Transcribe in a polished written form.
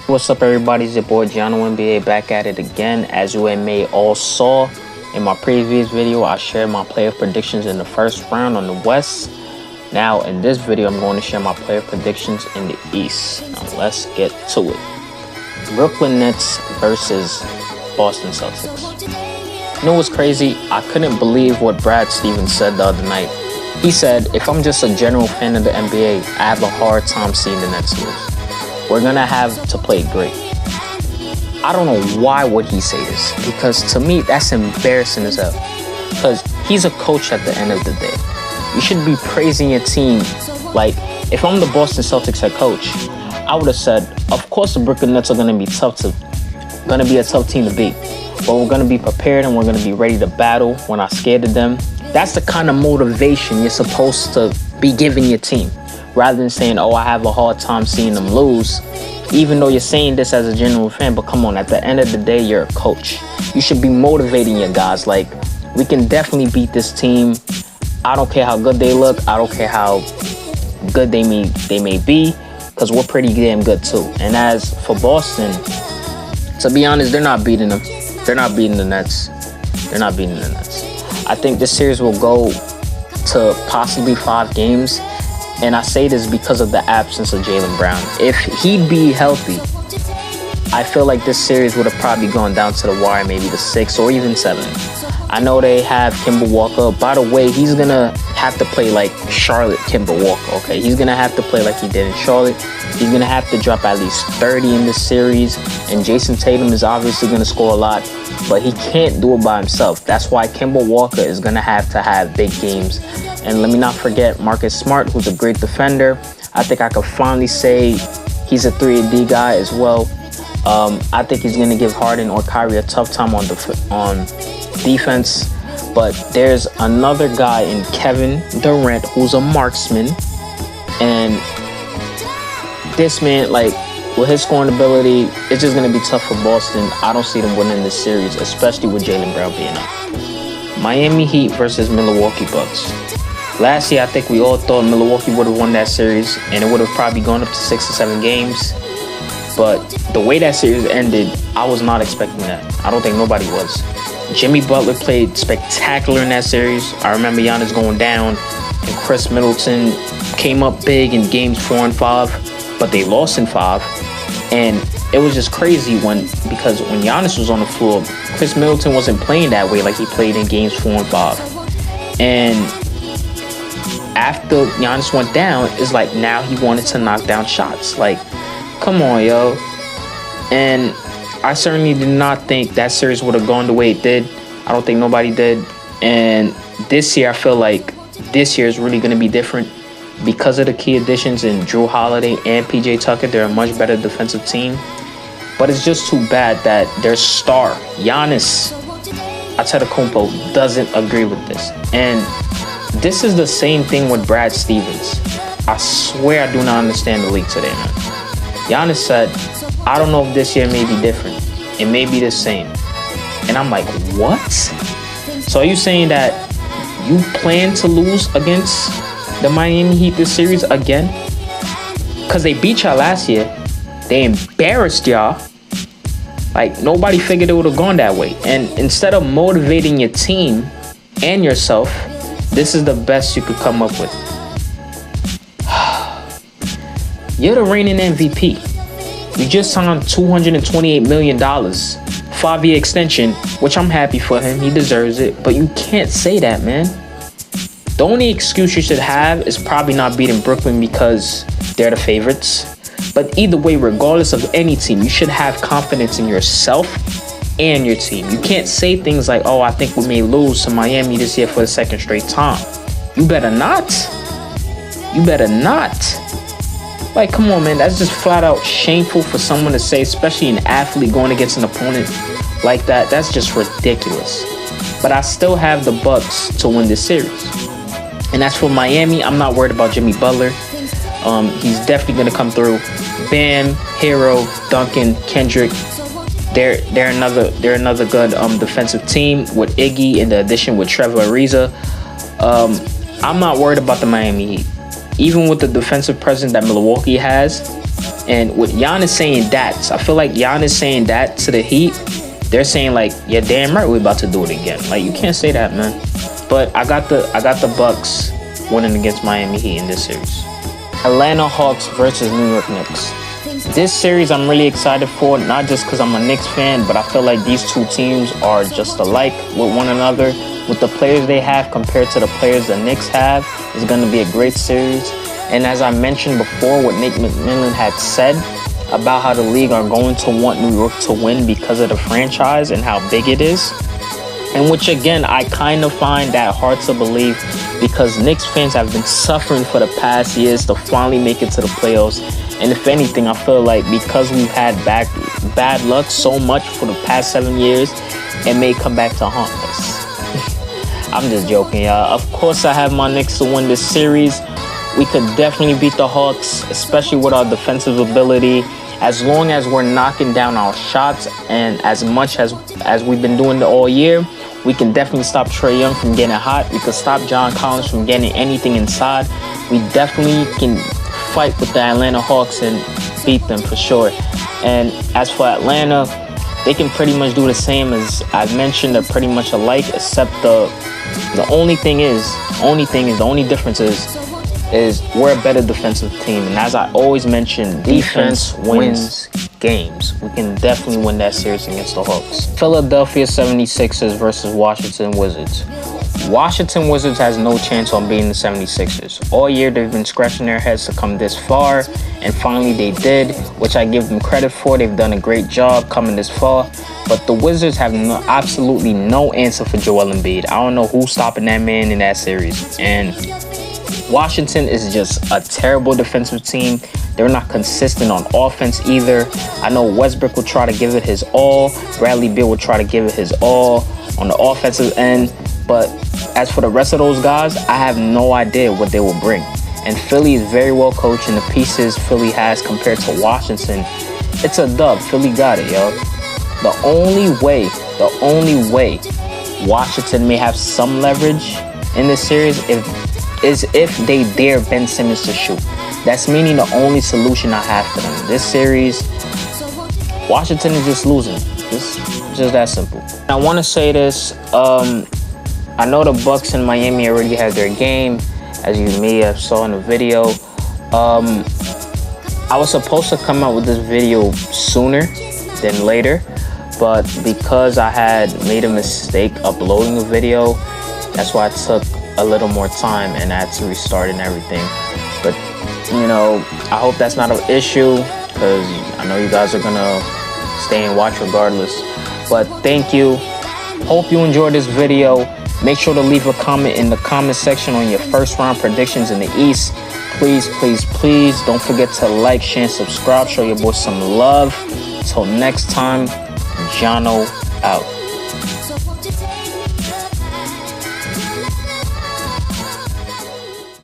What's up, everybody? It's your boy Gianno NBA back at it again. As you may all saw in my previous video, I shared my player predictions in the first round on the West. Now, in this video, I'm going to share my player predictions in the East. Now, let's get to it. Brooklyn Nets versus Boston Celtics. You know what's crazy? I couldn't believe what Brad Stevens said the other night. He said, if I'm just a general fan of the NBA, I have a hard time seeing the Nets lose. We're going to have to play great. I don't know why would he say this, because to me, that's embarrassing as hell. Because he's a coach at the end of the day. You should be praising your team. Like, if I'm the Boston Celtics head coach, I would have said, of course the Brooklyn Nets are going to be a tough team to beat. But we're going to be prepared and we're going to be ready to battle. We're not scared of them. That's the kind of motivation you're supposed to be giving your team. Rather than saying, oh, I have a hard time seeing them lose. Even though you're saying this as a general fan, but come on, at the end of the day, you're a coach. You should be motivating your guys. Like, we can definitely beat this team. I don't care how good they look. I don't care how good they may be, because we're pretty damn good too. And as for Boston, to be honest, they're not beating them. They're not beating the Nets. They're not beating the Nets. I think this series will go to possibly 5 games. And I say this because of the absence of Jaylen Brown. If he'd be healthy, I feel like this series would have probably gone down to the wire, maybe the 6 or even 7. I know they have Kemba Walker. By the way, he's going to have to play like Charlotte Kemba Walker, okay? He's going to have to play like he did in Charlotte. He's going to have to drop at least 30 in this series. And Jason Tatum is obviously going to score a lot, but he can't do it by himself. That's why Kemba Walker is going to have big games. And let me not forget Marcus Smart, who's a great defender. I think I could finally say he's a 3-and-D guy as well. I think he's going to give Harden or Kyrie a tough time on defense. But there's another guy in Kevin Durant who's a marksman. And this man, like, with his scoring ability, it's just going to be tough for Boston. I don't see them winning this series, especially with Jaylen Brown being out. Miami Heat versus Milwaukee Bucks. Last year, I think we all thought Milwaukee would have won that series, and it would have probably gone up to 6 or 7 games. But the way that series ended, I was not expecting that. I don't think nobody was. Jimmy Butler played spectacular in that series. I remember Giannis going down, and Chris Middleton came up big in games 4 and 5, but they lost in 5. And it was just crazy because when Giannis was on the floor, Chris Middleton wasn't playing that way like he played in games 4 and 5. And after Giannis went down, it's like now he wanted to knock down shots. Like, come on, yo. And I certainly did not think that series would have gone the way it did. I don't think nobody did. And this year, I feel like this year is really going to be different because of the key additions in Drew Holiday and PJ Tucker. They're a much better defensive team. But it's just too bad that their star, Giannis Antetokounmpo, doesn't agree with this. And this is the same thing with Brad Stevens. I swear I do not understand the league today, man. Giannis said, I don't know if this year may be different. It may be the same. And I'm like, what? So are you saying that you plan to lose against the Miami Heat this series again? Because they beat y'all last year. They embarrassed y'all. Like, nobody figured it would have gone that way. And instead of motivating your team and yourself, this is the best you could come up with. You're the reigning MVP. You just signed $228 million, 5-year extension, which I'm happy for him. He deserves it. But you can't say that, man. The only excuse you should have is probably not beating Brooklyn because they're the favorites. But either way, regardless of any team, you should have confidence in yourself and your team. You can't say things like, oh, I think we may lose to Miami this year for the 2nd straight time. You better not. You better not. Like, come on, man. That's just flat out shameful for someone to say, especially an athlete going against an opponent like that. That's just ridiculous. But I still have the Bucks to win this series. And as for Miami, I'm not worried about Jimmy Butler. He's definitely going to come through. Bam, Hero, Duncan, Kendrick. They're another good defensive team with Iggy in the addition with Trevor Ariza. I'm not worried about the Miami Heat. Even with the defensive presence that Milwaukee has, And with Giannis saying that, I feel like Giannis saying that to the Heat, they're saying like, yeah, damn right, we're about to do it again. Like, you can't say that, man. But I got the Bucks winning against Miami Heat in this series. Atlanta Hawks versus New York Knicks. This series I'm really excited for, not just because I'm a Knicks fan, but I feel like these two teams are just alike with one another. With the players they have compared to the players the Knicks have, it's going to be a great series. And as I mentioned before, what Nate McMillan had said about how the league are going to want New York to win because of the franchise and how big it is. And which, again, I kind of find that hard to believe because Knicks fans have been suffering for the past years to finally make it to the playoffs. And if anything, I feel like because we've had bad luck so much for the past 7 years, it may come back to haunt us. I'm just joking, y'all. Of course, I have my Knicks to win this series. We could definitely beat the Hawks, especially with our defensive ability. As long as we're knocking down our shots and as much as we've been doing all year, we can definitely stop Trae Young from getting hot. We can stop John Collins from getting anything inside. We definitely can fight with the Atlanta Hawks and beat them for sure. And as for Atlanta, they can pretty much do the same. As I've mentioned, they're pretty much alike, except the only difference is we're a better defensive team. And as I always mention, defense wins games. We can definitely win that series against the Hawks. Philadelphia 76ers versus Washington Wizards. Washington Wizards has no chance on beating the 76ers. All year they've been scratching their heads to come this far, and finally they did, which I give them credit for. They've done a great job coming this far. But the Wizards have absolutely no answer for Joel Embiid. I don't know who's stopping that man in that series. And Washington is just a terrible defensive team. They're not consistent on offense either. I know Westbrook will try to give it his all. Bradley Beal will try to give it his all on the offensive end. But as for the rest of those guys, I have no idea what they will bring. And Philly is very well coached, and the pieces Philly has compared to Washington, it's a dub. Philly got it, yo. The only way Washington may have some leverage in this series is if they dare Ben Simmons to shoot. That's meaning the only solution I have for them. This series, Washington is just losing. Just that simple. I want to say this. I know the Bucks in Miami already had their game, as you may have saw in the video. I was supposed to come out with this video sooner than later, but because I had made a mistake uploading the video, that's why it took a little more time and I had to restart and everything. But you know, I hope that's not an issue because I know you guys are gonna stay and watch regardless. But thank you. Hope you enjoyed this video. Make sure to leave a comment in the comment section on your first round predictions in the East. Please, please, please don't forget to like, share, and subscribe. Show your boy some love. Till next time, Jono out.